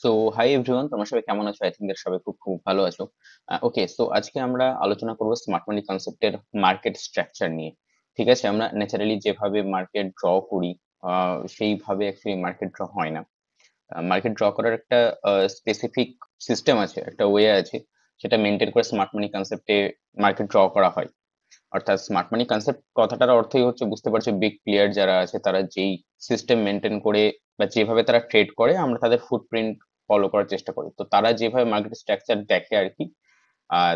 So hi everyone, তোমরা সবাই কেমন আছো? আই থিঙ্ক সবাই খুব খুব ভালো আছো। ওকে, সো আজকে আমরা আলোচনা করব স্মার্ট মানি কনসেপ্টের মার্কেট স্ট্রাকচার নিয়ে। ঠিক আছে, আমরা ন্যাচারালি যেভাবে মার্কেট ড্র করি সেইভাবে অ্যাকচুয়ালি মার্কেট ড্র হয় না। মার্কেট ড্র করার একটা স্পেসিফিক সিস্টেম আছে, একটা ওয়ে আছে, সেটা মেনটেন করে স্মার্ট মানি কনসেপ্টে মার্কেট ড্র করা হয়। অর্থাৎ স্মার্ট মানি কনসেপ্ট কথাটার অর্থই হচ্ছে, বুঝতে পারছো, বিগ প্লেয়ার যারা আছে তারা যেই সিস্টেম মেনটেন করে বা যেভাবে তারা ট্রেড করে আমরা তাদের ফুটপ্রিন্ট ফলো করার চেষ্টা করি। তো তারা যেভাবে মার্কেট স্ট্রাকচার দেখে আর কি,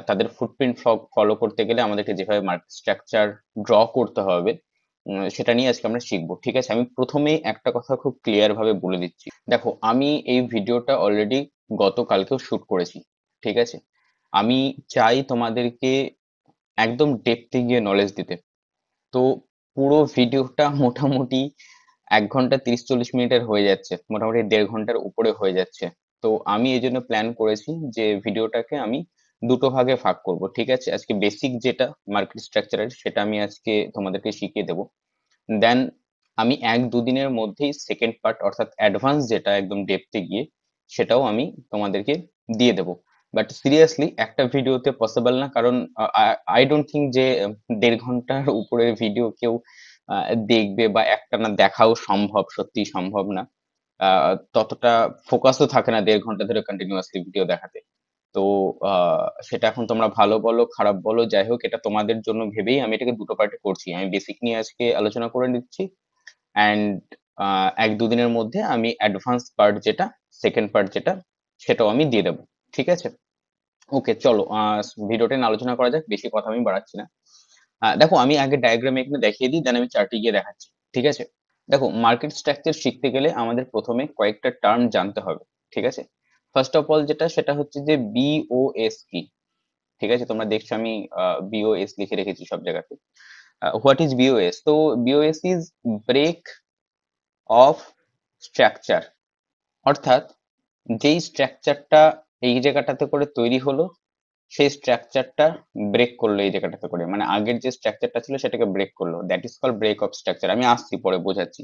তাদের ফুটপ্রিন্ট ফলো করতে গেলে আমাদেরকে যেভাবে মার্কেট স্ট্রাকচার ড্র করতে হবে, সেটা নিয়ে আজকে আমরা শিখবো। ঠিক আছে, আমি প্রথমেই একটা কথা খুব ক্লিয়ার ভাবে বলে দিচ্ছি। দেখো, আমি এই ভিডিওটা অলরেডি গতকালকেও শুট করেছি। ঠিক আছে, আমি চাই তোমাদেরকে একদম ডেপথে গিয়ে নলেজ দিতে। তো পুরো ভিডিওটা মোটামুটি 1 ঘন্টা 30-40 মিনিটের হয়ে যাচ্ছে, মোটামুটি 1.5 ঘন্টার উপরে হয়ে যাচ্ছে। তো আমি এই জন্য প্ল্যান করেছি যে ভিডিওটাকে আমি দুটো ভাগে ভাগ করব। ঠিক আছে, আজকে বেসিক যেটা মার্কেট স্ট্রাকচারের সেটা আমি আজকে তোমাদেরকে শিখিয়ে দেবো। দেন আমি 1-2 দিনের মধ্যেই সেকেন্ড পার্ট, অর্থাৎ অ্যাডভান্স যেটা একদম ডেপথে গিয়ে, সেটাও আমি তোমাদেরকে দিয়ে দেবো। বাট সিরিয়াসলি একটা ভিডিওতে পসিবল না, কারণ আই ডোন্ট থিঙ্ক যে 1.5 ঘন্টার উপরে ভিডিও কেউ দেখবে, বা একটানা দেখাও সম্ভব, সত্যি সম্ভব না। ততটা ফোকাসও থাকে না 1.5 ঘন্টা ধরে কন্টিনিউয়াসলি ভিডিও দেখাতে। তো সেটা এখন তোমরা ভালো বলো খারাপ বলো, যাই হোক, এটা তোমাদের জন্য ভেবেই আমি এটাকে দুটো পার্টে করছি। আমি বেসিক নিয়ে আজকে আলোচনা করে নিচ্ছি, অ্যান্ড 1-2 দিনের মধ্যে আমি অ্যাডভান্স পার্ট যেটা, সেকেন্ড পার্ট যেটা, সেটাও আমি দিয়ে দেবো। ঠিক আছে, ওকে, চলো ভিডিওটা নিয়ে আলোচনা করা যাক, বেশি কথা আমি বাড়াচ্ছি না। দেখো, আমি আগে ডায়াগ্রামে এখানে দেখিয়ে দিই, দেন আমি চার্টে গিয়ে দেখাচ্ছি। ঠিক আছে, দেখো, মার্কেট স্ট্রাকচার শিখতে গেলে আমাদের প্রথমে কয়েকটা টার্ম জানতে হবে। ঠিক আছে, ফার্স্ট অফ অল যেটা, সেটা হচ্ছে যে বিওএস কি। ঠিক আছে, তোমরা দেখছো আমি বিওএস লিখে রেখেছি সব জায়গাতে। What is BOS? তো BOS is break of structure. অর্থাৎ যেই স্ট্রাকচারটা এই জায়গাটাতে করে তৈরি হলো, সেই স্ট্রাকচারটা ব্রেক করলো এই জায়গাটাতে করে, মানে আগের যে স্ট্রাকচারটা ছিল সেটাকে ব্রেক করলো, that is call break of structure. আমি আসছি পরে বোঝাচ্ছি।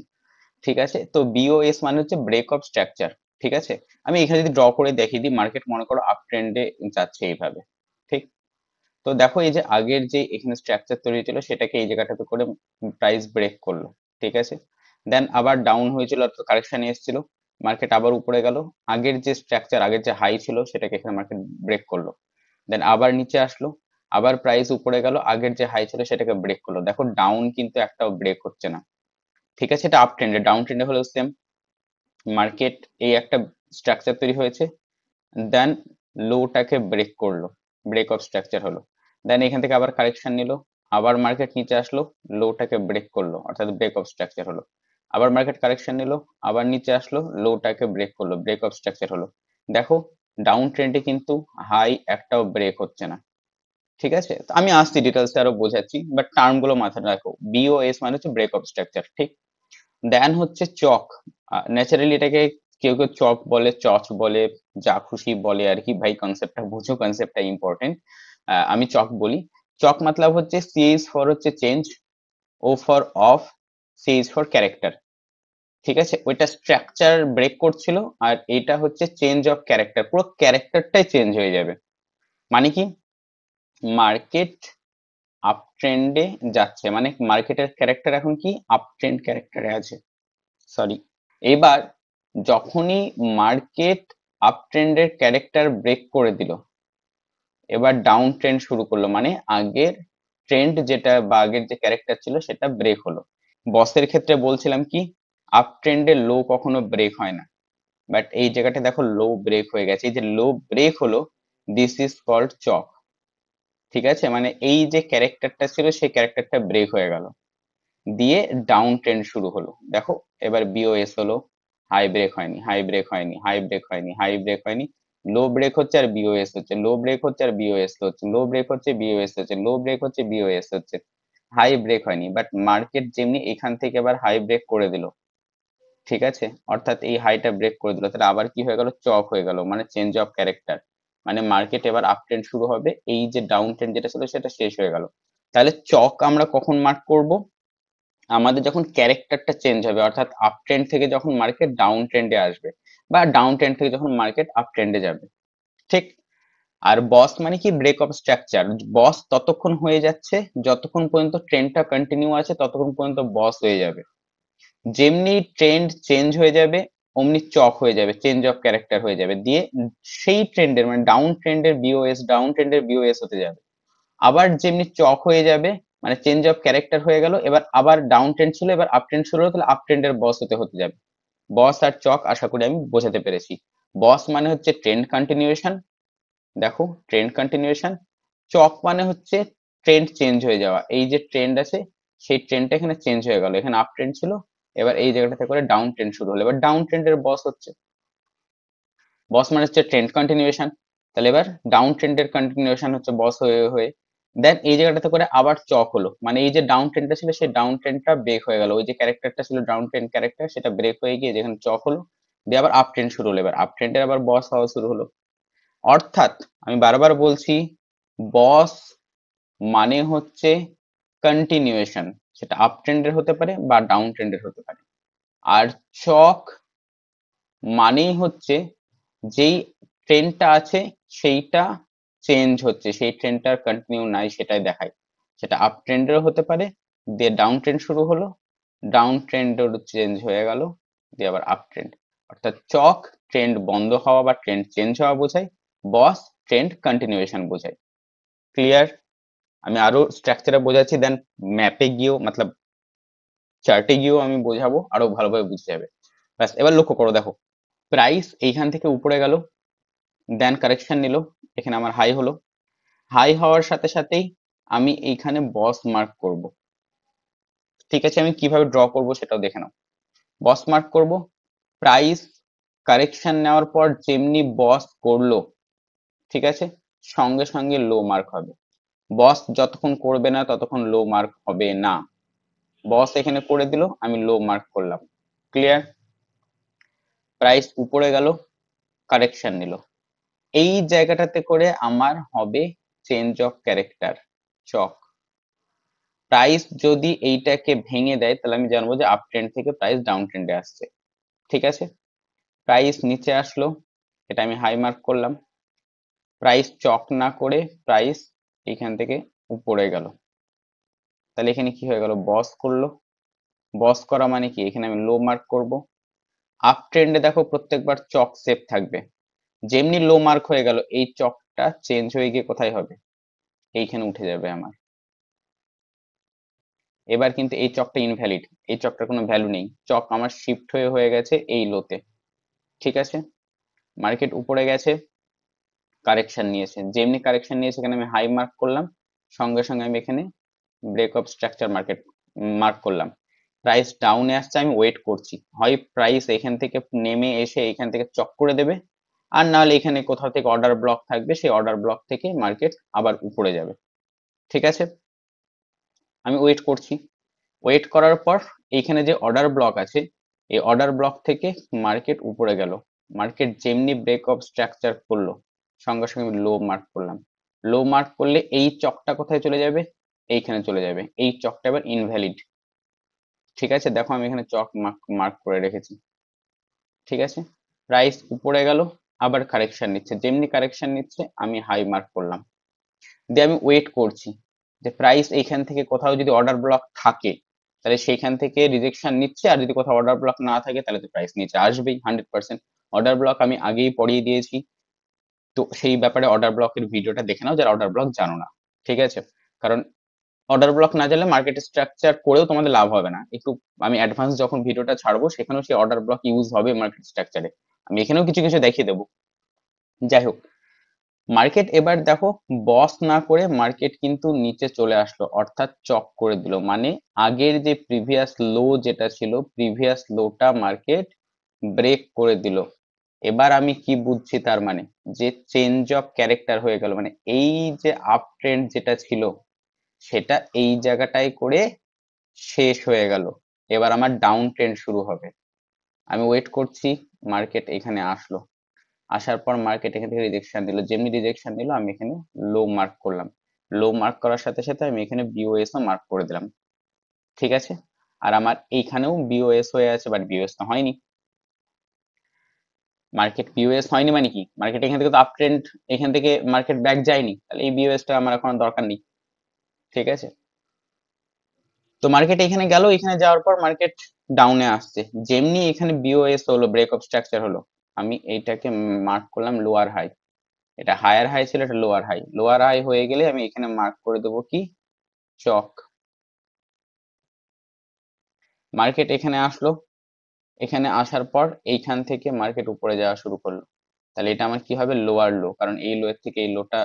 ঠিক আছে, তো বিওএস মানে হচ্ছে ব্রেক অফ স্ট্রাকচার। ঠিক আছে, আমি এখানে যদি ড্র করে দেখিয়ে দিই, মার্কেট মনে করো আপ ট্রেন্ডে যাচ্ছে এইভাবে। ঠিক, তো দেখো, এই যে আগের যে এখানে স্ট্রাকচার তৈরি ছিল সেটাকে এই জায়গাটাতে করে প্রাইস ব্রেক করলো। ঠিক আছে, দেন আবার ডাউন হয়েছিল, অর্থাৎ কারেকশনে এসেছিল, মার্কেট আবার উপরে গেল, আগের যে স্ট্রাকচার, আগের যে হাই ছিল সেটাকে এখানে মার্কেট ব্রেক করলো, দেন আবার নিচে আসলো, আবার প্রাইস উপরে গেল, আগের যে হাই ছিল সেটাকে ব্রেক করলো। দেখো, ডাউন কিন্তু একটাও ব্রেক হচ্ছে না। ঠিক আছে, এটা আপ ট্রেন্ডে, ডাউন ট্রেন্ডে হলেও সেম। মার্কেট এই একটা স্ট্রাকচার তৈরি হয়েছে, দেন লোটাকে ব্রেক করলো, ব্রেক অফ স্ট্রাকচার হলো, দেন এখান থেকে আবার কারেকশন নিল, আবার মার্কেট নিচে আসলো, লোটাকে ব্রেক করলো, অর্থাৎ ব্রেক অফ স্ট্রাকচার হলো, আবার মার্কেট কারেকশন নিল, আবার নিচে আসলো, লোটাকে ব্রেক করলো, ব্রেক অফ স্ট্রাকচার হলো। দেখো, ডাউন ট্রেন্ডে কিন্তু হাই একটাও ব্রেক হচ্ছে না। ঠিক আছে, তো আমি আসছি ডিটেলসে আরো বোঝাচ্ছি, বাট টার্ম গুলো মাথায় রাখো। বিওএস মানে হচ্ছে ব্রেক অফ স্ট্রাকচার। ঠিক, দেন হচ্ছে চক। ন্যাচারালি এটাকে কেউ কেউ চক বলে, চচ বলে, যা খুশি বলে আর কি, ভাই কনসেপ্টটা বুঝো, কনসেপ্টটা ইম্পর্টেন্ট। আমি চক বলি। চক মতলব হচ্ছে সি ইজ ফর হচ্ছে change, O for of, C is for character. ঠিক আছে, ওইটা স্ট্রাকচার ব্রেক করছিল, আর এটা হচ্ছে চেঞ্জ অফ ক্যারেক্টার, পুরো ক্যারেক্টারটাই চেঞ্জ হয়ে যাবে। মানে কি, মার্কেট আপ ট্রেন্ডে যাচ্ছে, মানে মার্কেটের ক্যারেক্টার এখন কি আপ ট্রেন্ড ক্যারেক্টারে আছে। সরি, এবার যখনই মার্কেট আপ ট্রেন্ডের ক্যারেক্টার ব্রেক করে দিল, এবার ডাউন ট্রেন্ড শুরু করলো, মানে আগের ট্রেন্ড যেটা বা আগের যে ক্যারেক্টার ছিল সেটা ব্রেক হলো। বসের ক্ষেত্রে বলছিলাম কি, আপ ট্রেন্ডে লো কখনো ব্রেক হয় না, বাট এই জায়গাটা দেখো লো ব্রেক হয়ে গেছে, এই যে লো ব্রেক হলো, দিস ইজ কল্ড চক। ঠিক আছে, মানে এই যে ক্যারেক্টারটা ছিল সেই ক্যারেক্টারটা ব্রেক হয়ে গেল, দিয়ে ডাউন ট্রেন্ড শুরু হলো। দেখো, এবার বিওএস হলো, হাই ব্রেক হয়নি, হাই ব্রেক হয়নি, হাই ব্রেক হয়নি, হাই ব্রেক হয়নি, লো ব্রেক হচ্ছে আর বিওএস হচ্ছে, লো ব্রেক হচ্ছে আর বিওএস হচ্ছে, লো ব্রেক হচ্ছে বিওএস হচ্ছে, লো ব্রেক হচ্ছে বিওএস হচ্ছে, হাই ব্রেক হয়নি। বাট মার্কেট যেমনি এখান থেকে এবার হাই ব্রেক করে দিল, ঠিক আছে, অর্থাৎ এই হাইটা ব্রেক করে দিল, তাহলে আবার কি হয়ে গেল, চক হয়ে গেল, মানে চেঞ্জ অফ ক্যারেক্টার। মানে মার্কেট এবার আপ ট্রেন্ড শুরু হবে, এই যে ডাউন ট্রেন্ড যেটা ছিল সেটা শেষ হয়ে গেল। তাহলে চক আমরা কখন মার্ক করব? আমাদের যখন ক্যারেক্টারটা চেঞ্জ হবে, অর্থাৎ আপ ট্রেন্ড থেকে যখন মার্কেট ডাউন ট্রেন্ডে আসবে, বা ডাউন ট্রেন্ড থেকে যখন মার্কেট আপ ট্রেন্ডে যাবে, ঠিক। আর বস মানে কি, ব্রেক অফ স্ট্রাকচার। বস ততক্ষণ হয়ে যাচ্ছে যতক্ষণ পর্যন্ত ট্রেন্ডটা কন্টিনিউ আছে, ততক্ষণ পর্যন্ত বস হয়ে যাবে। যেমনি ট্রেন্ড চেঞ্জ হয়ে যাবে অমনি চক হয়ে যাবে, চেঞ্জ অফ ক্যারেক্টার হয়ে যাবে, দিয়ে সেই ট্রেন্ডের মানে ডাউন ট্রেন্ডের বিওএস, ডাউন ট্রেন্ডের বিওএস হতে যাবে। আবার যেমনি চক হয়ে যাবে, মানে চেঞ্জ অফ ক্যারেক্টার হয়ে গেল, এবার আবার ডাউন ট্রেন্ড ছিল, এবার আপ ট্রেন্ড শুরু হলো, তাহলে আপ ট্রেন্ডের বস হতে যাবে। বস আর চক আশা করি আমি বোঝাতে পেরেছি। বস মানে হচ্ছে ট্রেন্ড কন্টিনিউয়েশন, দেখো ট্রেন্ড কন্টিনিউয়েশন। চক মানে হচ্ছে ট্রেন্ড চেঞ্জ হয়ে যাওয়া, এই যে ট্রেন্ড আছে সেই ট্রেন্ডটা এখানে চেঞ্জ হয়ে গেল, এখানে আপ ট্রেন্ড ছিল, এবার এই জায়গাটাতে করে ডাউন ট্রেন্ড শুরু হলো, এবার ডাউন ট্রেন্ডের বস হচ্ছে, বস মানে হচ্ছে ট্রেন্ড কন্টিনিউয়েশন, তাহলে এবার ডাউন ট্রেন্ডের কন্টিনিউয়েশন হচ্ছে বস হয়ে হয়ে দেন এই জায়গাটাতে করে আবার চক হলো, মানে এই যে ডাউন ট্রেন্ডটা ছিল সেই ডাউন ট্রেন্ডটা ব্রেক হয়ে গেল, ওই যে ক্যারেক্টারটা ছিল ডাউন ট্রেন্ড ক্যারেক্টার সেটা ব্রেক হয়ে গিয়ে যেখানে চক হলো, দিয়ে আবার আপ ট্রেন্ড শুরু হলো, এবার আপ ট্রেন্ডের আবার বস হওয়া শুরু হলো। অর্থাৎ আমি বারবার বলছি, বস মানে হচ্ছে কন্টিনিউয়েশন, সেটা আপ ট্রেন্ডের হতে পারে বা ডাউন ট্রেন্ডের হতে পারে। আর চক মানেই হচ্ছে যেই ট্রেন্ডটা আছে সেইটা চেঞ্জ হচ্ছে, সেই ট্রেন্ডটার কন্টিনিউ নাই সেটাই দেখায়। সেটা আপ ট্রেন্ডেরও হতে পারে, দিয়ে ডাউন ট্রেন্ড শুরু হলো, ডাউন ট্রেন্ডের চেঞ্জ হয়ে গেল, দিয়ে আবার আপ ট্রেন্ড। অর্থাৎ চক ট্রেন্ড বন্ধ হওয়া বা ট্রেন্ড চেঞ্জ হওয়া বোঝায়, বস ট্রেন্ড কন্টিনিউয়েশন বোঝায়। ক্লিয়ার? আমি আরো স্ট্রাকচারে বোঝাচ্ছি, দেন ম্যাপে গিয়েও মতলব চার্টে গিয়েও আমি বোঝাবো, আরো ভালোভাবে বুঝতে যাবে। ব্যাস, এবার লক্ষ্য করো, দেখো প্রাইস এইখান থেকে উপরে গেল, দেন কারেকশন নিল, এখানে আমার হাই হলো, হাই হওয়ার সাথে সাথেই আমি এইখানে বস মার্ক করব। ঠিক আছে, আমি কিভাবে ড্র করব সেটাও দেখে নাও। বস মার্ক করব, প্রাইস কারেকশন নেওয়ার পর যেমনি বস করলো, ঠিক আছে, সঙ্গে সঙ্গে লো মার্ক হবে। বস যতক্ষণ করবে না ততক্ষণ লো মার্ক হবে না। বস এখানে করে দিল, আমি লো মার্ক করলাম। ক্লিয়ার? প্রাইস উপরে গেল, কারেকশন নিল, এই জায়গাটাতে করে আমার হবে চেঞ্জ অফ ক্যারেক্টার, চক। প্রাইস যদি এইটাকে ভেঙে দেয় তাহলে আমি জানবো যে আপ ট্রেন্ড থেকে প্রাইস ডাউন ট্রেন্ডে আসছে। ঠিক আছে, প্রাইস নিচে আসলো, এটা আমি হাই মার্ক করলাম। প্রাইস চক না করে প্রাইস এইখান থেকে উপরে গেল, তাহলে এখানে কি হয়ে গেল, বস করলো। বস করা মানে কি, এখানে আমি লো মার্ক করব। আপ ট্রেন্ডে দেখো প্রত্যেকবার চক সেপ থাকবে, যেমনি লো মার্ক হয়ে গেল এই চকটা চেঞ্জ হয়ে গিয়ে কোথায় হবে, এইখানে উঠে যাবে আমার। এবার কিন্তু এই চকটা ইনভ্যালিড, এই চকটার কোনো ভ্যালু নেই, চক আমার শিফট হয়ে গেছে এই লোতে। ঠিক আছে, মার্কেট উপরে গেছে, কারেকশন নিয়েছে, যেমনি কারেকশন নিয়েছে এখানে আমি হাই মার্ক করলাম, সঙ্গে সঙ্গে আমি এখানে break of structure market mark করলাম। প্রাইস ডাউনে আসছে, আমি ওয়েট করছি, হয় প্রাইস এখান থেকে নেমে এসে এখান থেকে চক করে দেবে, আর নাহলে এখানে কোথাও থেকে অর্ডার ব্লক থাকবে, সেই অর্ডার ব্লক থেকে মার্কেট আবার উপরে যাবে। ঠিক আছে, আমি ওয়েট করছি। ওয়েট করার পর এইখানে যে অর্ডার ব্লক আছে, এই অর্ডার ব্লক থেকে মার্কেট উপরে গেল, মার্কেট যেমনি ব্রেক অফ স্ট্রাকচার করলো সঙ্গে সঙ্গে লো মার্ক করলাম। লো মার্ক করলে এই চকটা কোথায় চলে যাবে, এইখানে চলে যাবে, এই চকটা এবার ইনভ্যালিড। ঠিক আছে, দেখো আমি এখানে চক মার্ক মার্ক করে রেখেছি। ঠিক আছে, প্রাইস উপরে গেল, আবার কারেকশন নিচ্ছে, যেমনি কারেকশন নিচ্ছে আমি হাই মার্ক করলাম, দিয়ে আমি ওয়েট করছি যে প্রাইস এইখান থেকে কোথাও যদি অর্ডার ব্লক থাকে তাহলে সেইখান থেকে রিজেকশন নিচ্ছে, আর যদি কোথাও অর্ডার ব্লক না থাকে তাহলে তো প্রাইস নিচে আসবেই 100%। অর্ডার ব্লক আমি আগেই পড়িয়ে দিয়েছি, তো সেই ব্যাপারে অর্ডার ব্লকের ভিডিওটা দেখে নাও যারা অর্ডার ব্লক জানো না। ঠিক আছে, কারণ অর্ডার ব্লক না জানলে মার্কেট স্ট্রাকচার করেও তোমাদের লাভ হবে না। একটু আমি অ্যাডভান্স যখন ভিডিওটা ছাড়বো সেখানেও সেই অর্ডার ব্লক ইউজ হবে মার্কেট স্ট্রাকচারে, আমি এখানেও কিছু কিছু দেখিয়ে দেবো। যাই হোক, মার্কেট এবার দেখো বস না করে মার্কেট কিন্তু নিচে চলে আসলো, অর্থাৎ চক করে দিল, মানে আগের যে প্রিভিয়াস লো যেটা ছিল প্রিভিয়াস লোটা মার্কেট ব্রেক করে দিল। এবার আমি কি বুঝছি, তার মানে যে চেঞ্জ অফ ক্যারেক্টার হয়ে গেল, মানে এই যে আপ ট্রেন্ড যেটা ছিল সেটা এই জায়গাটায় করে শেষ হয়ে গেল, এবার আমার ডাউন ট্রেন্ড শুরু হবে। আমি ওয়েট করছি, মার্কেট এখানে আসলো, আসার পর মার্কেট এখান থেকে রিজেকশন দিল, যেমনি রিজেকশন দিল আমি এখানে লো মার্ক করলাম। লো মার্ক করার সাথে সাথে আমি এখানে বিওএস ও মার্ক করে দিলাম। ঠিক আছে, আর আমার এইখানেও বিওএস হয়ে আছে, বাট বিওএস তো হয়নি। মার্কেট পিওএস হয়নি মানে কি, মার্কেট এখান থেকে তো আপ ট্রেন্ড, এখান থেকে মার্কেট ব্যাক যায়নি, তাহলে এই বিওএসটা আমার এখন দরকার নেই। ঠিক আছে, তো মার্কেট এখানে গেল, এখানে যাওয়ার পর মার্কেট ডাউনে আসছে, যেমনি এখানে বিওএস হলো, ব্রেক অফ স্ট্রাকচার হলো, আমি এইটাকে মার্ক করলাম লোয়ার হাই। এটা হায়ার হাই ছিল, এটা লোয়ার হাই। লোয়ার হাই হয়ে গেলে আমি এখানে মার্ক করে দেবো কি, চক। মার্কেট এখানে আসলো, এখানে আসার পর এইখান থেকে মার্কেট উপরে যাওয়া শুরু করলো, তাহলে এটা আমার কি হবে, লোয়ার লো, কারণ এই লো এর থেকে এই লোটা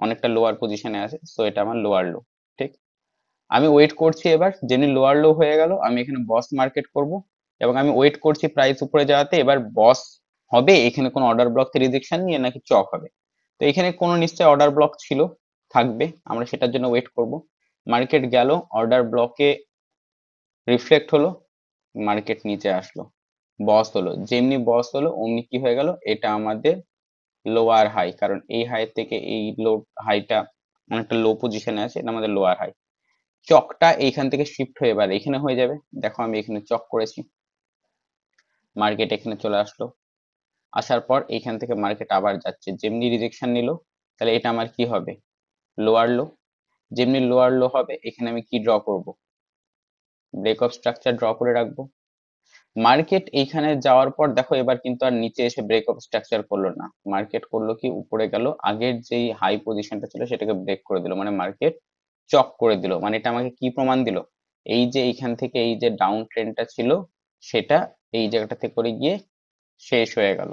অনেকটা লোয়ার পজিশনে আছে, সো এটা আমার লোয়ার লো। ঠিক, আমি ওয়েট করছি, এবার যেমনি লোয়ার লো হয়ে গেল আমি এখানে বস মার্কেট করব, এবং আমি ওয়েট করছি প্রাইস উপরে যাওয়াতে। এবার বস হবে এখানে কোন অর্ডার ব্লক থেকে রিজেকশন নিয়ে নাকি চক হবে, তো এখানে কোনো নিশ্চয় অর্ডার ব্লক ছিল, থাকবে, আমরা সেটার জন্য ওয়েট করব। মার্কেট গেল, অর্ডার ব্লকে রিফ্লেক্ট হলো, মার্কেট নিচে আসলো, বস হলো, যেমনি বস হলো অমনি কি হয়ে গেল, এটা আমাদের লোয়ার হাই, কারণ এই হাই থেকে এই লো হাইটা অনেকটা লো পজিশনে আছে, এটা আমাদের লোয়ার হাই। চকটা এইখান থেকে শিফট হয়ে এবার এখানে হয়ে যাবে, দেখো আমি এখানে চক করেছি, মার্কেট এখানে চলে আসলো, আসার পর এইখান থেকে মার্কেট আবার যাচ্ছে, যেমনি রিজেকশন নিল, তাহলে এটা আমার কি হবে, লোয়ার লো। যেমনি লোয়ার লো হবে এখানে আমি কি ড্র করব, ব্রেক অফ স্ট্রাকচার ড্র করে রাখবো। মার্কেট এইখানে যাওয়ার পর দেখো এবার কিন্তু আর নিচে এসে ব্রেক অফ স্ট্রাকচার করলো না, মার্কেট করলো কি, উপরে গেল, আগের যেই হাই পজিশনটা ছিল সেটাকে ব্রেক করে দিল, মানে মার্কেট চক করে দিল। মানে এটা আমাকে কি প্রমাণ দিল, এই যে এইখান থেকে এই যে ডাউন ট্রেন্ডটা ছিল সেটা এই জায়গাটা থেকে করে গিয়ে শেষ হয়ে গেল।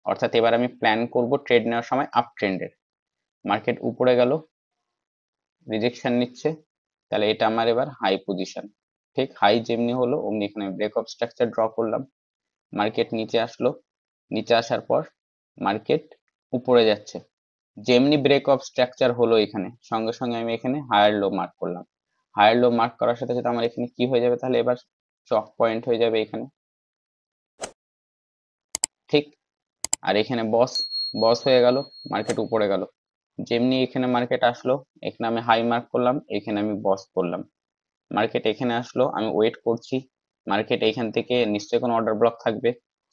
অর্থাৎ এবার আমি প্ল্যান করব ট্রেড নেওয়ার সময় আপ ট্রেন্ডের। মার্কেট উপরে গেল, রিজেকশন নিচ্ছে, তাহলে এটা আমার এবার হাই পজিশন। ঠিক, হাই যেমনি হলো অমনি এখানে ব্রেক অফ স্ট্রাকচার ড্র করলাম, মার্কেট নিচে আসলো, নিচে আসার পর মার্কেট উপরে যাচ্ছে, যেমনি ব্রেক অফ স্ট্রাকচার হলো এখানে সঙ্গে সঙ্গে আমি এখানে হায়ার লো মার্ক করলাম। হায়ার লো মার্ক করার সাথে সাথে আমার এখানে কি হয়ে যাবে, তাহলে এবার চক পয়েন্ট হয়ে যাবে এখানে। ঠিক, আর এখানে বস, বস হয়ে গেল, মার্কেট উপরে গেল, যেমনি এখানে মার্কেট আসলো, এখানে আমি হাই মার্ক করলাম, এখানে আমি বস করলাম। মার্কেট এখানে আসলো, আমি ওয়েট করছি, মার্কেট এখান থেকে নিশ্চয়ই কোনো অর্ডার ব্লক থাকবে,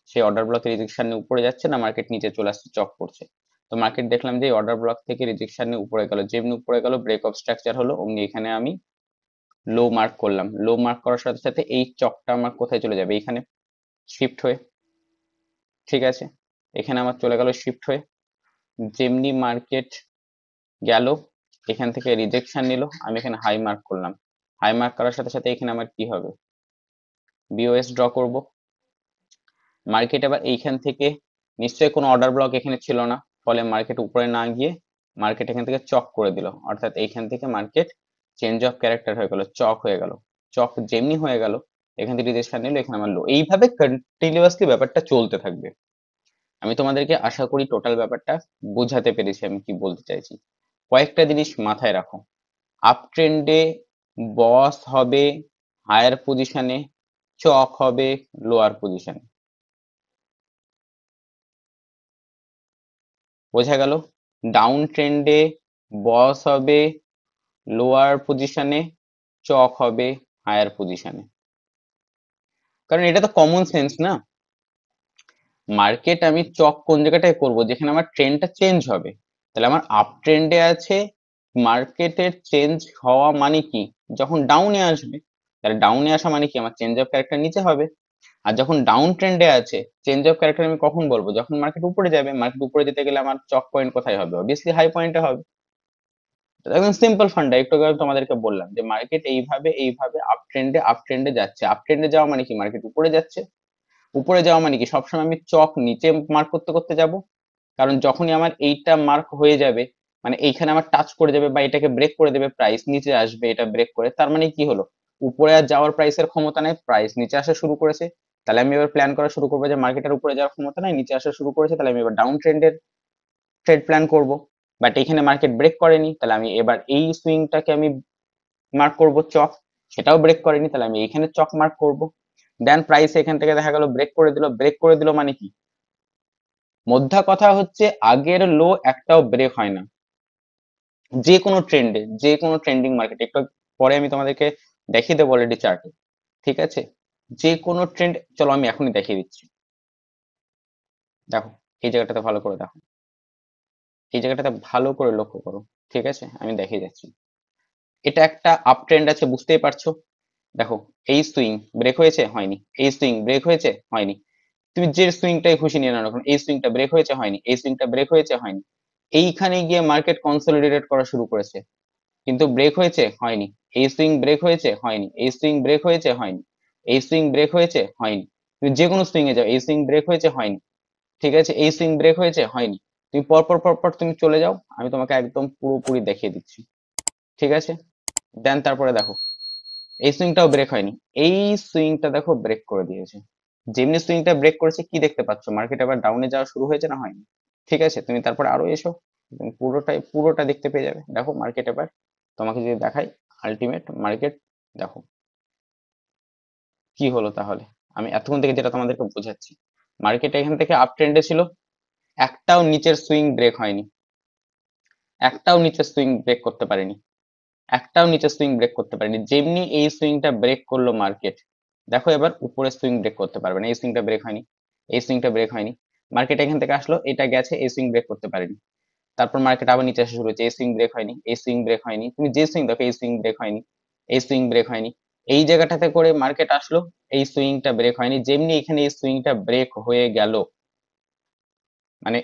সেই অর্ডার ব্লকের রিজেকশন নিয়ে উপরে যাচ্ছে না, মার্কেট নিচে চলে আসছে, চক করছে। তো মার্কেট দেখলাম যে অর্ডার ব্লক থেকে রিজেকশন নিয়ে উপরে গেল, যেমনি উপরে গেল ব্রেক অফ স্ট্রাকচার হলো, অমনি এখানে আমি লো মার্ক করলাম। লো মার্ক করার সাথে সাথে এই চকটা আমার কোথায় চলে যাবে, এখানে শিফট হয়ে। ঠিক আছে, এখানে আমার চলে গেল শিফট হয়ে, যেমনি মার্কেট গেল এখান থেকে রিজেকশন নিল, আমি এখানে হাই মার্ক করলাম। হাই মার্ক করার সাথে সাথে এখানে আমার কি হবে, বিওএস ড্র করব। মার্কেট এবার এইখান থেকে নিশ্চয়ই কোনো অর্ডার ব্লক এখানে ছিল না, ফলে মার্কেট উপরে না গিয়ে মার্কেট এখান থেকে চক করে দিল, অর্থাৎ এইখান থেকে মার্কেট চেঞ্জ অফ ক্যারেক্টার হয়ে গেল, চক হয়ে গেল। চক যেমনি হয়ে গেল এখান থেকে রিজেকশন নিল, এখানে আমার লো, এইভাবে কন্টিনিউয়াসলি ব্যাপারটা চলতে থাকবে। আমি তোমাদেরকে আশা করি টোটাল ব্যাপারটা বোঝাতে পেরেছি আমি কি বলতে চাইছি। কয়েকটা জিনিস মাথায় রাখো, আপ ট্রেন্ডে বস হবে হায়ার পজিশনে, চক হবে লোয়ার পজিশনে, বোঝা গেল? ডাউন ট্রেন্ডে বস হবে লোয়ার পজিশনে, চক হবে হায়ার পজিশনে। কারণ এটা তো কমন সেন্স না, মার্কেট আমি চক কোন জায়গাটায় করব, যেখানে আমার ট্রেন্ডটা চেঞ্জ হবে। তাহলে আমার আপ ট্রেন্ডে আছে, মার্কেটের চেঞ্জ হওয়া মানে কি, যখন ডাউনে আসবে, তাহলে ডাউনে আসা মানে কি, আমার চেঞ্জ অফ ক্যারেক্টার নিচে হবে। আর যখন ডাউন ট্রেন্ডে আছে, চেঞ্জ অফ ক্যারেক্টার আমি কখন বলবো, যখন মার্কেট উপরে যাবে। মার্কেট উপরে যেতে গেলে আমার চক পয়েন্ট কোথায় হবে, অবভিয়াসলি হাই পয়েন্টে হবে। একদম সিম্পল ফান্ডা, একটু আগে তোমাদেরকে বললাম যে মার্কেট এইভাবে এইভাবে আপ ট্রেন্ডে যাচ্ছে। আপ ট্রেন্ডে যাওয়া মানে কি, মার্কেট উপরে যাচ্ছে, উপরে যাওয়া মানে কি, সবসময় আমি চক নিচে মার্ক করতে করতে যাব। কারণ যখনই আমার এইটা মার্ক হয়ে যাবে, মানে এইখানে আমার টাচ করে যাবে বা এটাকে ব্রেক করে দেবে, প্রাইস নিচে আসবে এটা ব্রেক করে, তার মানে কি হলো, উপরে আর যাওয়ার প্রাইসের ক্ষমতা নেই, প্রাইস নিচে আসা শুরু করেছে। তাহলে আমি এবার প্ল্যান করা শুরু করবো যে মার্কেটের উপরে যাওয়ার ক্ষমতা নাই, নিচে আসা শুরু করেছে, তাহলে আমি এবার ডাউন ট্রেন্ডের ট্রেড প্ল্যান করব। বাট এখানে মার্কেট ব্রেক করেনি, তাহলে আমি এবার এই সুইংটাকে আমি মার্ক করব চক, সেটাও ব্রেক করেনি, তাহলে আমি এখানে চক মার্ক করব। দেন প্রাইস এখান থেকে দেখা গেল ব্রেক করে দিল, ব্রেক করে দিল মানে কি, মোদ্দা কথা হচ্ছে আগের লো একটাও ব্রেক হয় না, যে কোনো ট্রেন্ডে, যে কোনো ট্রেন্ডিং মার্কেট, একটু পরে আমি তোমাদেরকে দেখিয়ে দেবো অলরেডি চার্টে। ঠিক আছে, যে কোনো ট্রেন্ড, চলো আমি এখনই দেখিয়ে দিচ্ছি। দেখো এই জায়গাটাতে ভালো করে দেখো, এই জায়গাটাতে ভালো করে লক্ষ্য করো। ঠিক আছে, আমি দেখিয়ে যাচ্ছি। এটা একটা আপ ট্রেন্ড আছে, বুঝতেই পারছো। দেখো, এই সুইং ব্রেক হয়েছে, হয়নি। এই সুইং ব্রেক হয়েছে, হয়নি। তুমি যে সুইংটাই খুশি নিয়ে নাও না কেন, এই সুইংটা ব্রেক হয়েছে, হয়নি। এই সুইংটা ব্রেক হয়েছে, হয়নি। এইখানে গিয়ে মার্কেট কনসলিডেটেড করা শুরু করেছে, কিন্তু ব্রেক হয়েছে, হয়নি। এই সুইং ব্রেক হয়েছে, হয়নি। এই সুইং ব্রেক হয়েছে, হয়নি। এই সুইং ব্রেক হয়েছে, হয়নি। তুমি যে কোনো সুইং এ যাও, এই সুইং ব্রেক হয়েছে, হয়নি। ঠিক আছে, এই সুইং ব্রেক হয়েছে, হয়নি। তুমি পরপর পরপর তুমি চলে যাও, আমি তোমাকে একদম পুরোপুরি দেখিয়ে দিচ্ছি। ঠিক আছে, দেন তারপরে দেখো, এই সুইংটাও ব্রেক হয়নি। এই সুইংটা দেখো ব্রেক করে দিয়েছে। যেমনি সুইংটা ব্রেক করেছে, কি দেখতে পাচ্ছ, মার্কেট আবার ডাউনে যাওয়া শুরু হয়েছে না হয়নি? ঠিক আছে, তুমি তারপরে আরো এসো, তুমি পুরোটাই পুরোটা দেখতে পেয়ে যাবে। দেখো মার্কেট এবার তোমাকে যদি দেখাই, আলটিমেট মার্কেট, দেখো কি হলো তাহলে। আমি এতক্ষণ থেকে যেটা তোমাদেরকে বোঝাচ্ছি, মার্কেট এখান থেকে আপ ট্রেন্ডে ছিল, একটাও নিচের সুইং ব্রেক হয়নি, একটাও নিচের সুইং ব্রেক করতে পারেনি, একটাও নিচের সুইং ব্রেক করতে পারেনি। যেমনি এই সুইংটা ব্রেক করলো মার্কেট, দেখো এবার উপরে সুইং ব্রেক করতে পারবে না। এই সুইংটা ব্রেক হয়নি, এই সুইংটা ব্রেক হয়নি। মার্কেট এখান থেকে আসলো, এটা গেছে, এই সুইং ব্রেক করতে পারেনি। তারপর মার্কেট আবার নিচে আসা শুরু হচ্ছে, এই সুইং ব্রেক হয়নি, এই সুইং ব্রেক হয়নি। তুমি যে সুইং দেখো, এই সুইং ব্রেক হয়নি, এই সুইং ব্রেক হয়নি। এই জায়গাটাতে করে মার্কেট আসলো, এই সুইংটা ব্রেক হয়নি। যেমনি এখানে এই সুইংটা ব্রেক হয়ে গেল, মানে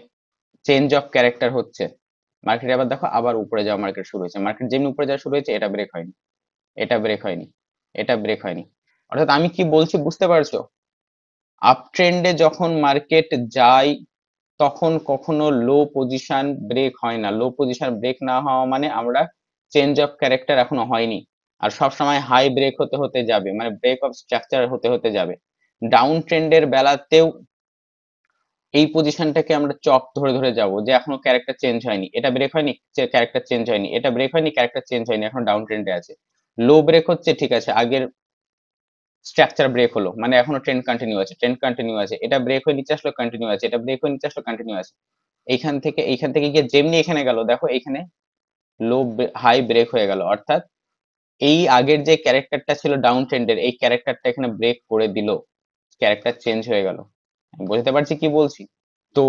চেঞ্জ অফ ক্যারেক্টার হচ্ছে, মার্কেট আবার দেখো আবার উপরে যাওয়া মার্কেট শুরু হয়েছে। মার্কেট যেমনি উপরে যাওয়া শুরু হয়েছে, এটা ব্রেক হয়নি, এটা ব্রেক হয়নি, এটা ব্রেক হয়নি। অর্থাৎ আমি কি বলছি বুঝতে পারছো? আপ ট্রেন্ডে যখন মার্কেট যায়, তখন কখনো লো পজিশন ব্রেক হয় না। লো পজিশন ব্রেক না হওয়া মানে আমরা চেঞ্জ অফ ক্যারেক্টার এখনো হয়নি। আর সব সময় হাই ব্রেক হতে হতে যাবে, মানে ব্রেক অফ স্ট্রাকচার হতে হতে যাবে। ডাউন ট্রেন্ডের বেলাতেও এই পজিশনটাকে আমরা চক ধরে ধরে যাব, যে এখনো ক্যারেক্টার চেঞ্জ হয়নি, এটা ব্রেক হয়নি, ক্যারেক্টার চেঞ্জ হয়নি, এটা ব্রেক হয়নি, ক্যারেক্টার চেঞ্জ হয়নি, এখন ডাউন ট্রেন্ডে আছে। লো ব্রেক হচ্ছে, ঠিক আছে, আগের স্ট্রাকচার ব্রেক হলো, মানে এখনো ট্রেন্ড কন্টিনিউ আছে, ট্রেন্ড কন্টিনিউ আছে। এটা ব্রেক হয়ে নিচে আসলো, কন্টিনিউ আছে। এটা ব্রেক হয়ে নিচে আসলো, কন্টিনিউ আছে। এইখান থেকে গিয়ে যেমনি এখানে গেল, দেখো এখানে লো হাই ব্রেক হয়ে গেল। অর্থাৎ এই আগের যে ক্যারেক্টারটা ছিল ডাউন ট্রেন্ডের, এই ক্যারেক্টারটা এখানে ব্রেক করে দিল, ক্যারেক্টার চেঞ্জ হয়ে গেল। বুঝতে পারছি কি বলছি? তো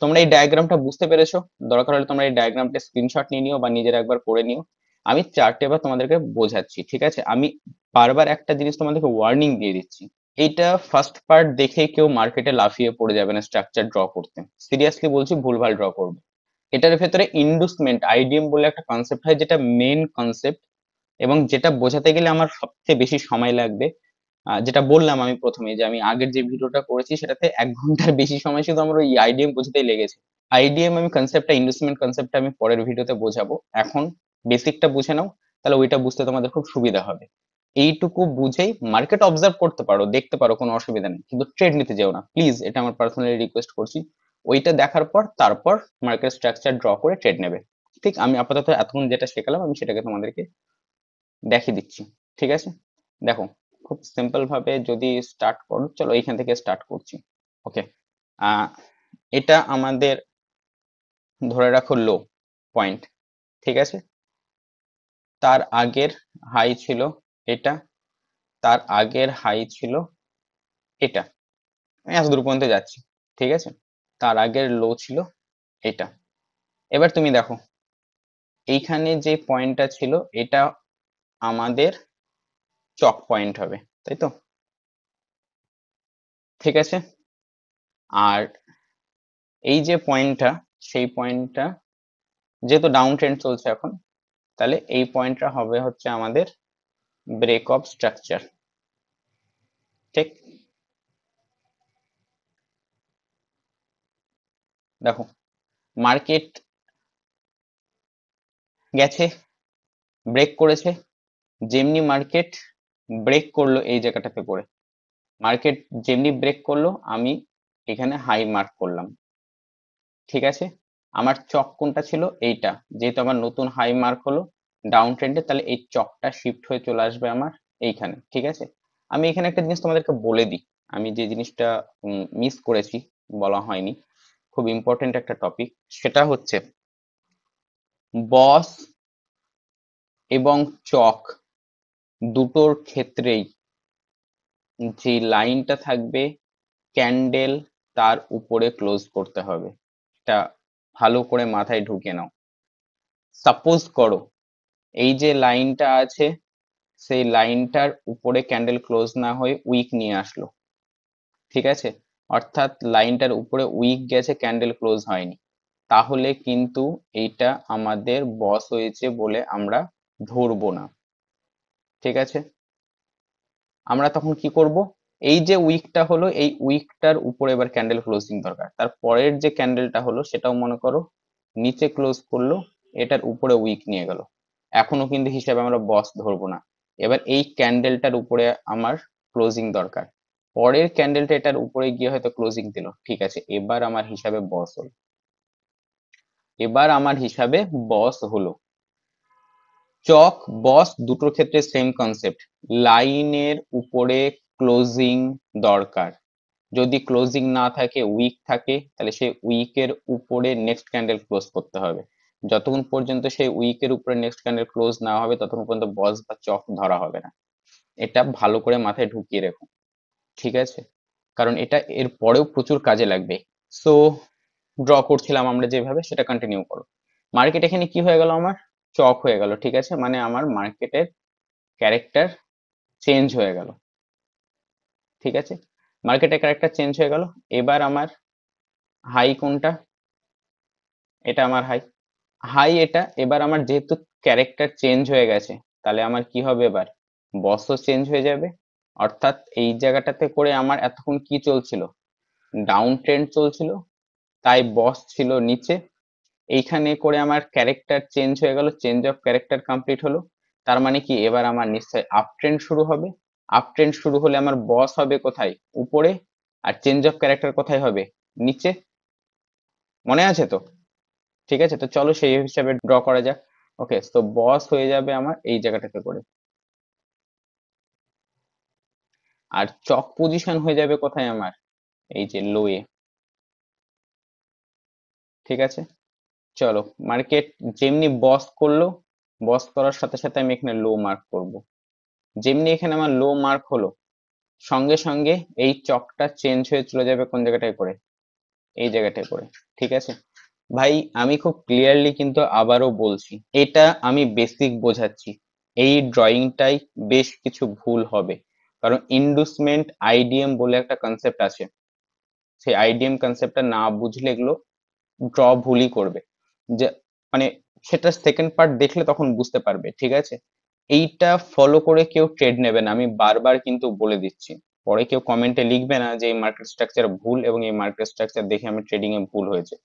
তোমরা এই ডায়াগ্রামটা বুঝতে পেরেছো? দরকার হলে তোমরা এই ডায়াগ্রামটা স্ক্রিনশট নিয়ে নিও বা নিজের একবার করে নিও। আমি চার্টে এবার তোমাদেরকে বোঝাচ্ছি। ঠিক আছে, আমি বারবার একটা জিনিস তোমাদেরকে ওয়ার্নিং দিয়ে দিচ্ছি, এইটা ফার্স্ট পার্ট দেখে কেউ মার্কেটে লাফিয়ে পড়ে যাবে না স্ট্রাকচার ড্র করতে। সিরিয়াসলি বলছি, ভুলভাল ড্র করবে। এটার ভেতরে ইন্ডুসমেন্ট, আইডিএম বলে একটা কনসেপ্ট হয়, যেটা মেন কনসেপ্ট, এবং যেটা বোঝাতে গেলে আমার সবচেয়ে বেশি সময় লাগবে। যেটা বললাম আমি প্রথমে, যে আমি আগের যে ভিডিওটা করেছি সেটাতে 1 ঘন্টার বেশি সময় শুধু আমার ওই আইডিএম বোঝাতেই লেগেছে। আইডিএম আমি কনসেপ্টটা, ইনভেস্টমেন্ট কনসেপ্টটা আমি পরের ভিডিওতে বোঝাবো। এখন বেসিকটা বুঝে নাও, তাহলে ওইটা বুঝতে তোমাদের খুব সুবিধা হবে। এইটুকু বুঝেই মার্কেট অবজার্ভ করতে পারো, দেখতে পারো, কোনো অসুবিধা নেই, কিন্তু ট্রেড নিতে যেও না প্লিজ, এটা আমার পার্সোনালি রিকোয়েস্ট করছি। ওইটা দেখার পর তারপর মার্কেট স্ট্রাকচার ড্র করে ট্রেড নেবে। ঠিক, আমি আপাতত এতক্ষণ যেটা শেখালাম আমি সেটাকে তোমাদেরকে দেখিয়ে দিচ্ছি। ঠিক আছে, দেখো, খুব সিম্পল ভাবে যদি স্টার্ট করো, চলো এইখান থেকে স্টার্ট করছি। ওকে, আহ এটা আমাদের ধরে রাখো লো পয়েন্ট। ঠিক আছে, তার আগের হাই ছিল এটা, তার আগের হাই ছিল এটা, আমি এত দূর পর্যন্ত যাচ্ছি। ঠিক আছে, তার আগের লো ছিল এটা। এবার তুমি দেখো, এইখানে যে পয়েন্টটা ছিল, এটা আমাদের চক পয়েন্ট হবে, তাই তো? ঠিক আছে, আর এই যে পয়েন্টটা, সেই পয়েন্টটা যেহেতু ডাউন ট্রেন্ড চলছে এখন, তাহলে এই পয়েন্টটা হবে হচ্ছে আমাদের ব্রেক অফ স্ট্রাকচার। ঠিক, দেখো মার্কেট গেছে, ব্রেক করেছে। যেমনি মার্কেট ব্রেক করলো এই জায়গাটাতে করে, মার্কেট যেমনি ব্রেক করলো, আমি এখানে হাই মার্ক করলাম। ঠিক আছে, আমার চক কোনটা ছিল, এইটা, যেহেতু আমার নতুন হাই মার্ক হলো ডাউন ট্রেন্ডে, তাহলে এই চকটা শিফট হয়ে চলে আসবে আমার এইখানে। ঠিক আছে, আমি এখানে একটা জিনিস তোমাদেরকে বলে দিই, আমি যে জিনিসটা মিস করেছি, বলা হয়নি, খুব ইম্পর্টেন্ট একটা টপিক, সেটা হচ্ছে বস এবং চক দুটোর ক্ষেত্রেই যে লাইনটা থাকবে, ক্যান্ডেল তার উপরে ক্লোজ করতে হবে। এটা ভালো করে মাথায় ঢুকে নাও। সাপোজ করো এই যে লাইনটা আছে, সেই লাইনটার উপরে ক্যান্ডেল ক্লোজ না হয়ে উইক নিয়ে আসলো, ঠিক আছে, অর্থাৎ লাইনটার উপরে উইক গেছে, ক্যান্ডেল ক্লোজ হয়নি, তাহলে কিন্তু এইটা আমাদের বস হয়েছে বলে আমরা ধরবো না, ঠিক আছে। আমরা তখন কি করব, এই যে উইকটা হলো এই উইকটার উপরে এবার ক্যান্ডেল ক্লোজিং দরকার, তার পরের যে ক্যান্ডেলটা হলো সেটাও মনে করো নিচে ক্লোজ করলো, এটার উপরে উইক নিয়ে গেল, এখনো কিন্তু হিসাবে আমরা বস ধরবো না। এবার এই ক্যান্ডেলটার উপরে আমার ক্লোজিং দরকার, পরের ক্যান্ডেলটা এটার উপরে গিয়ে হয়তো ক্লোজিং দিল, ঠিক আছে, এবার আমার হিসাবে বস হলো, এবার আমার হিসাবে বস হলো। চক বস দুটোর ক্ষেত্রে সেম কনসেপ্ট, লাইনের উপরে ক্লোজিং দরকার, যদি ক্লোজিং না থাকে উইক থাকে তাহলে সেই উইকের উপরে নেক্সট ক্যান্ডেল ক্লোজ করতে হবে, যতক্ষণ পর্যন্ত সেই উইকের উপরে নেক্সট ক্যান্ডেল ক্লোজ না হবে ততক্ষণ পর্যন্ত বস বা চক ধরা হবে না। এটা ভালো করে মাথায় ঢুকিয়ে রেখো, ঠিক আছে, কারণ এটা এর পরেও প্রচুর কাজে লাগবে। সো ড্র করছিলাম আমরা যেভাবে, সেটা কন্টিনিউ করো। মার্কেট এখানে কি হয়ে গেল, আমার চক হয়ে গেল, ঠিক আছে, মানে আমার মার্কেটের ক্যারেক্টার চেঞ্জ হয়ে গেল, ঠিক আছে, মার্কেটের ক্যারেক্টার চেঞ্জ হয়ে গেল। এবার আমার হাই কোনটা, এটা আমার হাই, হাই এটা, এবার আমার যেহেতু ক্যারেক্টার চেঞ্জ হয়ে গেছে তাহলে আমার কি হবে, এবার বসও চেঞ্জ হয়ে যাবে, অর্থাৎ এই জায়গাটাতে করে আমার এতক্ষণ কি চলছিল, ডাউন ট্রেন্ড চলছিল, তাই বস ছিল নিচে, এইখানে করে আমার ক্যারেক্টার চেঞ্জ হয়ে গেল, চেঞ্জ অফ ক্যারেক্টার কমপ্লিট হলো, তার মানে কি এবার আমার নিশ্চয়ই আপ ট্রেন্ড শুরু হবে, আপ ট্রেন্ড শুরু হলে আমার বস হবে কোথায়, উপরে, আর চেঞ্জ অফ ক্যারেক্টার কোথায় হবে, নিচে, মনে আছে তো, ঠিক আছে, তো চলো সেই হিসাবে ড্র করা যাক। ওকে, তো বস হয়ে যাবে আমার এই জায়গাটাতে করে, আর চক পজিশন হয়ে যাবে কোথায় আমার, এই যে লোয়ে, ঠিক আছে। চলো, মার্কেট যেমনি বস করলো, বস করার সাথে সাথে আমি এখানে লো মার্ক করব, যেমনি এখানে আমার লো মার্ক হলো সঙ্গে সঙ্গে এই চকটা চেঞ্জ হয়ে চলে যাবে কোন জায়গাটায় করে, এই জায়গাটায় করে, ঠিক আছে। ভাই আমি খুব ক্লিয়ারলি কিন্তু আবারও বলছি, এটা আমি বেসিক বোঝাচ্ছি, এই ড্রয়িংটাই বেশ কিছু ভুল হবে, কারণ ইন্ডুসমেন্ট আইডিএম বলে একটা কনসেপ্ট আছে, সেই আইডিএম কনসেপ্টটা না বুঝলে এগুলো ড্র ভুলই করবে, যে মানে সেটা সেকেন্ড পার্ট দেখলে তখন বুঝতে পারবে, ঠিক আছে। এইটা ফলো করে কেউ ট্রেড নেবে না, আমি বারবার কিন্তু বলে দিচ্ছি, পরে কেউ কমেন্টে লিখবে না যে এই মার্কেট স্ট্রাকচার ভুল এবং এই মার্কেট স্ট্রাকচার দেখে আমি ট্রেডিং এ ভুল হয়েছে।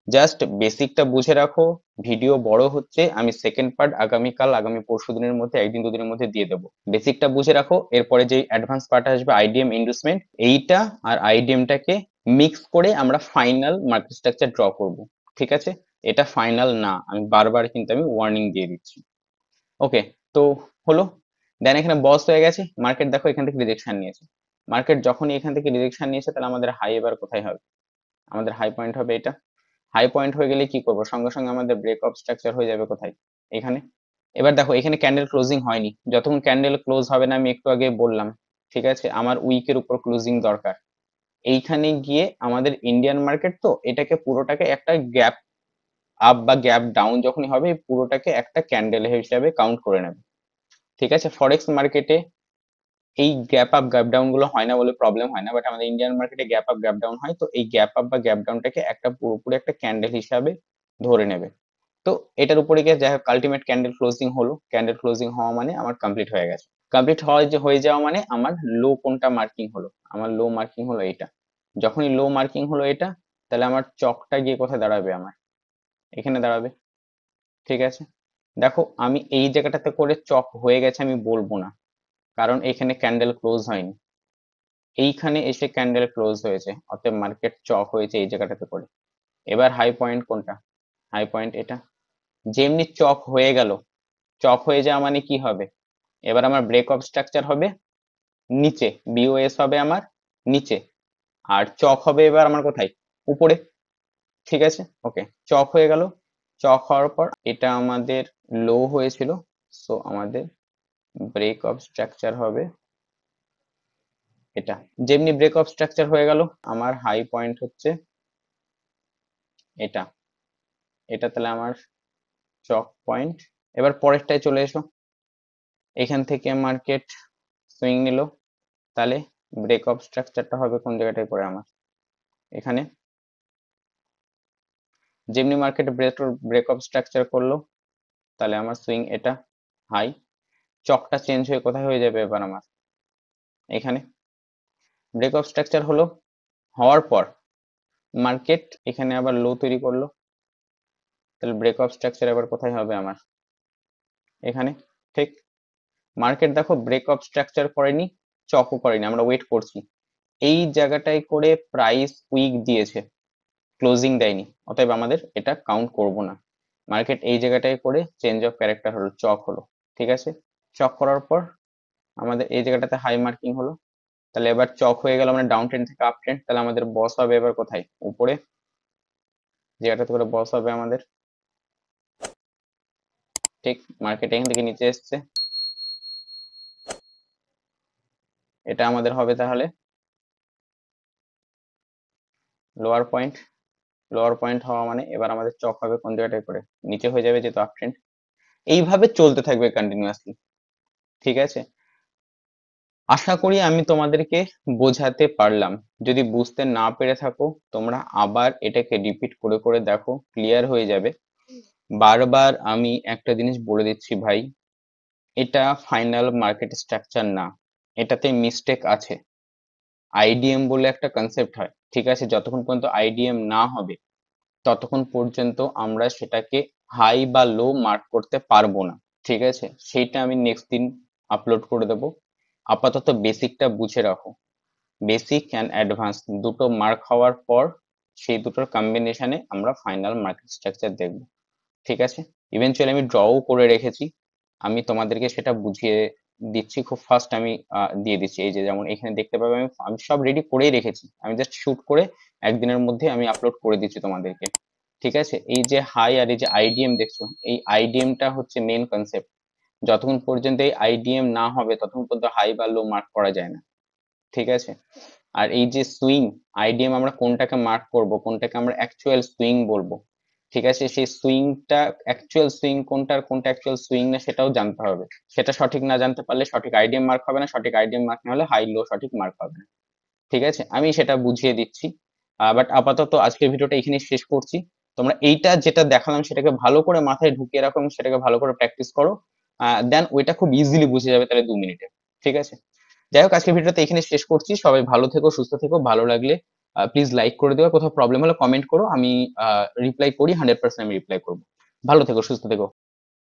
জাস্ট বেসিকটা বুঝে রাখো, ভিডিও বড় হচ্ছে, আমি সেকেন্ড পার্ট আগামীকাল আগামী পরশু দিনের মধ্যে, একদিন দুদিনের মধ্যে দিয়ে দেবো, বেসিকটা বুঝে রাখো, এরপরে যে অ্যাডভান্স পার্ট আসবে আইডিএম ইনভেস্টমেন্ট, এইটা আর আইডিএমটাকে মিক্স করে আমরা ফাইনাল মার্কেট স্ট্রাকচার ড্র করব, ঠিক আছে। এটা ফাইনাল না, আমি বারবার কিন্তু আমি ওয়ার্নিং দিয়ে দিচ্ছি। ওকে, তো হলো, দেন এখানে বস হয়ে গেছে, মার্কেট দেখো এখান থেকে রিজেকশন নিয়েছে, মার্কেট যখনই এখান থেকে রিজেকশন নিয়েছে তাহলে আমাদের হাই এবার কোথায় হবে, আমাদের হাই পয়েন্ট হবে এটা, হাই পয়েন্ট হয়ে গেলে কি করবো, সঙ্গে সঙ্গে আমাদের ব্রেক অফ স্ট্রাকচার হয়ে যাবে কোথায়, এখানে। এবার দেখো এখানে ক্যান্ডেল ক্লোজিং হয়নি, যতক্ষণ ক্যান্ডেল ক্লোজ হবে না, আমি একটু আগে বললাম, ঠিক আছে, আমার উইকের উপর ক্লোজিং দরকার, এইখানে গিয়ে আমাদের ইন্ডিয়ান মার্কেট তো এটাকে পুরোটাকে একটা গ্যাপ আপ বা গ্যাপ ডাউন যখনই হবে এই পুরোটাকে একটা ক্যান্ডেল হিসাবে কাউন্ট করে নেবে, ঠিক আছে। ফরেক্স মার্কেটে এই গ্যাপ আপ গ্যাপ ডাউন গুলো হয় না বলে প্রবলেম হয় না, বাট আমাদের ইন্ডিয়ান মার্কেটে গ্যাপ আপ গ্যাপ ডাউন হয়, তো এই গ্যাপ আপ বা গ্যাপ ডাউনটাকে একটা পুরোপুরি একটা ক্যান্ডেল হিসাবে ধরে নেবে। তো এটার উপরে গিয়ে যাই হোক আলটিমেট ক্যান্ডেল ক্লোজিং হলো, ক্যান্ডেল ক্লোজিং হওয়া মানে আমার কমপ্লিট হয়ে গেছে, কমপ্লিট হয়ে যাওয়া মানে আমার লো কোনটা মার্কিং হলো, আমার লো মার্কিং হলো এটা, যখনই লো মার্কিং হলো এটা, তাহলে আমার চকটা গিয়ে কোথায় দাঁড়াবে, আমার এখানে দাঁড়াবে, ঠিক আছে। দেখো আমি এই জায়গাটাতে করে চক হয়ে গেছে আমি বলবো না, কারণ এখানে ক্যান্ডেল ক্লোজ হয়নি, এইখানে এসে ক্যান্ডেল ক্লোজ হয়েছে, অতএব মার্কেট চক হয়েছে এই জায়গাটাতে করে। এবার হাই পয়েন্ট কোনটা, হাই পয়েন্ট এটা, যেমনি চক হয়ে গেল, চক হয়ে যাওয়া মানে কি হবে, এবার আমার ব্রেক অফ স্ট্রাকচার হবে নিচে, বিওএস হবে আমার নিচে, আর চক হবে এবার আমার কোথায়, উপরে, ঠিক আছে। ওকে, চক হয়ে গেল, চক হওয়ার পর এটা আমাদের লো হয়েছিল, সো আমাদের ব্রেক অফ স্ট্রাকচার হবে এটা যেমনি ব্রেকআপ স্ট্রাকচার হয়ে গেল, আমার হাই পয়েন্ট হচ্ছে এটা, এটা তাহলে আমার চক পয়েন্ট। এবার পরেরটায় চলে এসো, এখান থেকে মার্কেট সুইং নিল, তাহলে ব্রেকআপ স্ট্রাকচারটা হবে কোন জায়গাটায় করে আমার এখানে, যেমনি মার্কেট ব্রেকআপ স্ট্রাকচার করলো, তাহলে আমার সুইং এটা হাই, চকটা চেঞ্জ হয়ে কোথায় হয়ে যাবে এবার আমার এখানে। ব্রেকআপ স্ট্রাকচার হলো, হওয়ার পর মার্কেট এখানে আবার লো তৈরি করলো, তাহলে ব্রেকআপ স্ট্রাকচার এবার কোথায় হবে আমার এখানে। ঠিক, মার্কেট দেখো ব্রেকআপ স্ট্রাকচার করেনি, চকও করেনি, আমরা ওয়েট করছি, এই জায়গাটায় করে প্রাইস উইক দিয়েছে, ক্লোজিং দেয়নি, অতএব আমাদের এটা কাউন্ট করব না। মার্কেট এই জায়গাটায় করে চেঞ্জ অফ ক্যারেক্টার হলো, চক হলো, ঠিক আছে। চক করার পর আমাদের এই জায়গাটাতে হাই মার্কিং হলো, তাহলে এবার চক হয়ে গেল মানে ডাউন ট্রেন্ড থেকে আপ ট্রেন্ড, তাহলে আমাদের বস হবে এবার কোথায়, উপরে, জায়গাটাতে করে বস হবে আমাদের। ঠিক, মার্কেট এখান থেকে নিচে এসছে, এটা আমাদের হবে তাহলে লোয়ার পয়েন্ট। লোয়ার পয়েন্ট হওয়া মানে এবার আমাদের চক হবে কোন জায়গাটায় করে, নিচে হয়ে যাবে যেহেতু আপ ট্রেন্ড। এইভাবে চলতে থাকবে কন্টিনিউয়াসলি, ঠিক আছে। আশা করি আমি তোমাদেরকে বোঝাতে পারলাম। যদি বুঝতে না পেরে থাকো, তোমরা আবার এটাকে রিপিট করে করে দেখো, ক্লিয়ার হয়ে যাবে। বারবার আমি একটা জিনিস বলে দিচ্ছি ভাই, এটা ফাইনাল মার্কেট স্ট্রাকচার না, এটাতে মিস্টেক আছে। আইডিএম বলে একটা কনসেপ্ট হয়, ঠিক আছে, যতক্ষণ পর্যন্ত আইডিএম না হবে ততক্ষণ পর্যন্ত আমরা সেটাকে হাই বা লো মার্ক করতে পারবো না, ঠিক আছে। সেইটা আমি নেক্সট দিন আপলোড করে দেবো। আপাতত বেসিকটা বুঝে রাখো, বেসিক অ্যান্ড অ্যাডভান্স দুটো মার্ক হওয়ার পর সেই দুটোর কম্বিনেশনে আমরা ফাইনাল মার্কেট স্ট্রাকচার দেখবো, ঠিক আছে। ইভেনচুয়ালি আমি ড্রও করে রেখেছি, আমি তোমাদেরকে সেটা বুঝিয়ে দিচ্ছি খুব ফাস্ট, আমি দিয়ে দিচ্ছি। এই যে যেমন এখানে দেখতে পাবে, আমি আমি সব রেডি করেই রেখেছি, আমি জাস্ট শুট করে একদিনের মধ্যে আমি আপলোড করে দিচ্ছি তোমাদেরকে, ঠিক আছে। এই যে হাই আর এই যে আইডিএম দেখছো, এই আইডিএমটা হচ্ছে মেন কনসেপ্ট। যতক্ষণ পর্যন্ত এই আইডিএম না হবে ততক্ষণ পর্যন্ত হাই বা লো মার্ক করা যায় না, ঠিক আছে। আর এই যে সুইং, আইডিএম আমরা কোনটাকে মার্ক করব, কোনটাকে আমরা অ্যাকচুয়াল সুইং বলবো, ঠিক আছে, সেই সুইংটা অ্যাকচুয়াল সুইং কোনটা আর কোনটা অ্যাকচুয়াল সুইং না সেটাও জানতে হবে। সেটা সঠিক না জানতে পারলে সঠিক আইডিএম মার্ক হবে না, সঠিক আইডিএম মার্ক না হলে হাই লো সঠিক মার্ক হবে না, ঠিক আছে। আমি সেটা বুঝিয়ে দিচ্ছি। বাট আপাতত আজকের ভিডিওটা এখানে শেষ করছি। তোমরা এইটা যেটা দেখালাম সেটাকে ভালো করে মাথায় ঢুকিয়ে রাখো এবং সেটাকে ভালো করে প্র্যাকটিস করো, দেন ওইটা খুব ইজিলি বুঝে যাবে তাহলে 2 মিনিটে, ঠিক আছে। যাই হোক, আজকের ভিডিওটা এখানে শেষ করছি। সবাই ভালো থেকো, সুস্থ থেকো, ভালো লাগলে প্লিজ লাইক করে দিও, কোথাও প্রবলেম হলে কমেন্ট করো, আমি রিপ্লাই করি, 100% আমি রিপ্লাই করবো। ভালো থেকো, সুস্থ থেকো।